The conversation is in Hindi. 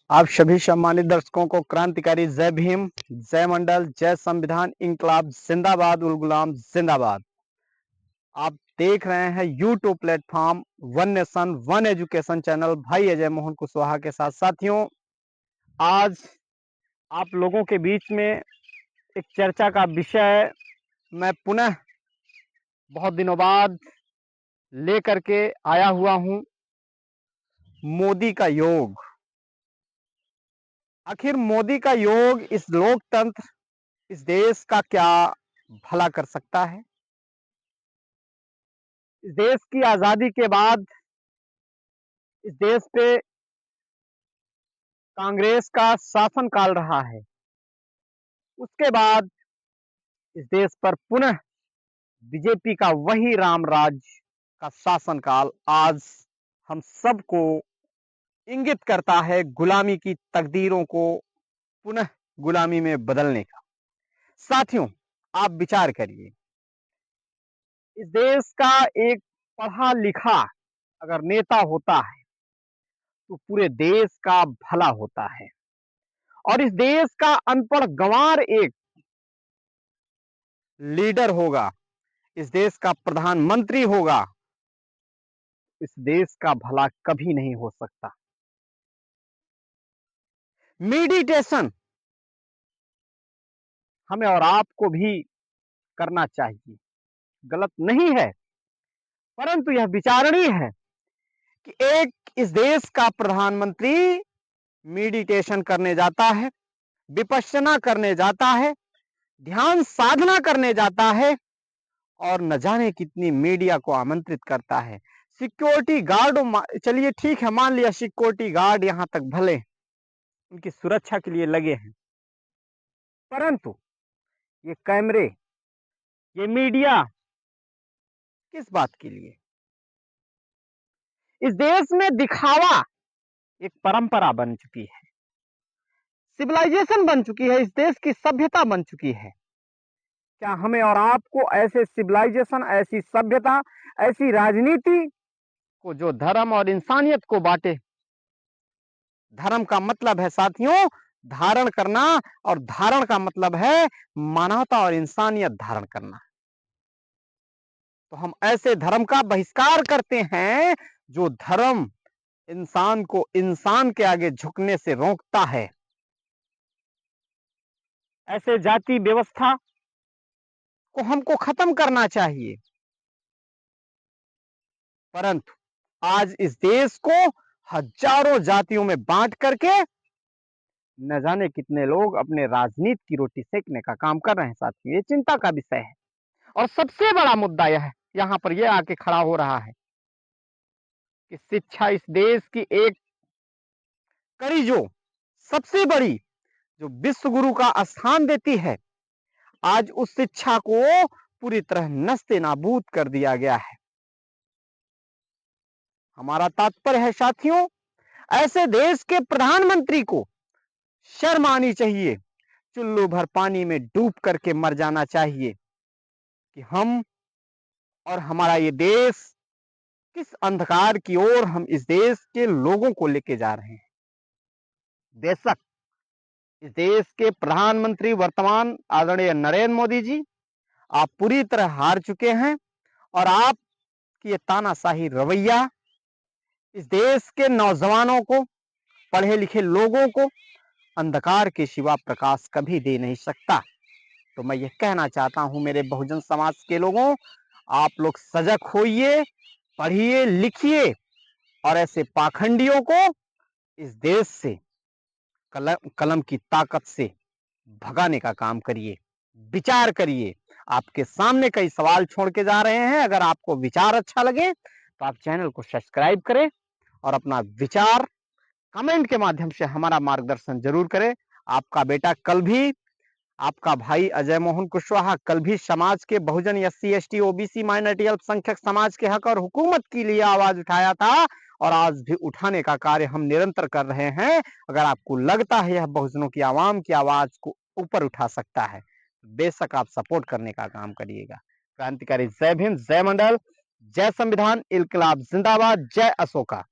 आप सभी सम्मानित दर्शकों को क्रांतिकारी जय भीम, जय मंडल, जय संविधान, इंकलाब जिंदाबाद, उल गुलाम जिंदाबाद। आप देख रहे हैं YouTube platform one nation one education channel भाई अजय मोहन कुशवाहा के साथ। साथियों, आज आप लोगों के बीच में एक चर्चा का विषय मैं पुनः बहुत दिनों बाद लेकर के आया हुआ हूं। मोदी का योग। आखिर मोदी का योग इस लोकतंत्र, इस देश का क्या भला कर सकता है? इस देश की आजादी के बाद इस देश पे कांग्रेस का शासन काल रहा है। उसके बाद इस देश पर पुनः बीजेपी का वही राम राज का शासन काल आज हम सबको इंगित करता है गुलामी की तकदीरों को पुनः गुलामी में बदलने का। साथियों, आप विचार करिए, इस देश का एक पढ़ा लिखा अगर नेता होता है तो पूरे देश का भला होता है, और इस देश का अनपढ़ गंवार एक लीडर होगा, इस देश का प्रधानमंत्री होगा, इस देश का भला कभी नहीं हो सकता। मेडिटेशन हमें और आपको भी करना चाहिए, गलत नहीं है, परंतु यह विचारणीय है कि एक इस देश का प्रधानमंत्री मेडिटेशन करने जाता है, विपश्यना करने जाता है, ध्यान साधना करने जाता है, और न जाने कितनी मीडिया को आमंत्रित करता है। सिक्योरिटी गार्ड, चलिए ठीक है, मान लिया सिक्योरिटी गार्ड यहां तक भले उनकी सुरक्षा के लिए लगे हैं, परंतु ये कैमरे, ये मीडिया किस बात के लिए? इस देश में दिखावा एक परंपरा बन चुकी है, सिविलाइजेशन बन चुकी है, इस देश की सभ्यता बन चुकी है। क्या हमें और आपको ऐसे सिविलाइजेशन, ऐसी सभ्यता, ऐसी राजनीति को जो धर्म और इंसानियत को बांटे? धर्म का मतलब है साथियों धारण करना, और धारण का मतलब है मानवता और इंसानियत धारण करना। तो हम ऐसे धर्म का बहिष्कार करते हैं जो धर्म इंसान को इंसान के आगे झुकने से रोकता है। ऐसे जाति व्यवस्था को हमको खत्म करना चाहिए, परंतु आज इस देश को हजारों जातियों में बांट करके न जाने कितने लोग अपने राजनीति की रोटी सेकने का काम कर रहे हैं। साथियों, ये चिंता का विषय है, और सबसे बड़ा मुद्दा यह है, यहां पर यह आके खड़ा हो रहा है कि शिक्षा इस देश की एक कड़ी, जो सबसे बड़ी, जो विश्व गुरु का स्थान देती है, आज उस शिक्षा को पूरी तरह नस्ते नाबूद कर दिया गया है। हमारा तात्पर्य है साथियों, ऐसे देश के प्रधानमंत्री को शर्म आनी चाहिए, चुल्लू भर पानी में डूब करके मर जाना चाहिए कि हम और हमारा ये देश किस अंधकार की ओर हम इस देश के लोगों को लेके जा रहे हैं। बेशक इस देश के प्रधानमंत्री वर्तमान आदरणीय नरेंद्र मोदी जी, आप पूरी तरह हार चुके हैं, और आपकी ये तानाशाही रवैया इस देश के नौजवानों को, पढ़े लिखे लोगों को अंधकार के सिवा प्रकाश कभी दे नहीं सकता। तो मैं ये कहना चाहता हूं मेरे बहुजन समाज के लोगों, आप लोग सजग होइए, पढ़िए, लिखिए, और ऐसे पाखंडियों को इस देश से कलम की ताकत से भगाने का काम करिए। विचार करिए। आपके सामने कई सवाल छोड़ के जा रहे हैं। अगर आपको विचार अच्छा लगे तो आप चैनल को सब्सक्राइब करें, और अपना विचार कमेंट के माध्यम से हमारा मार्गदर्शन जरूर करें। आपका बेटा कल भी, आपका भाई अजय मोहन कुशवाहा कल भी समाज के बहुजन, एससी एसटी ओबीसी माइनॉरिटी अल्पसंख्यक समाज के हक और हुकूमत के लिए आवाज उठाया था, और आज भी उठाने का कार्य हम निरंतर कर रहे हैं। अगर आपको लगता है यह बहुजनों की आवाम की आवाज को ऊपर उठा सकता है, बेशक आप सपोर्ट करने का काम करिएगा। क्रांतिकारी जय भीम, जय मंडल, जय संविधान, इंकलाब जिंदाबाद, जय अशोका।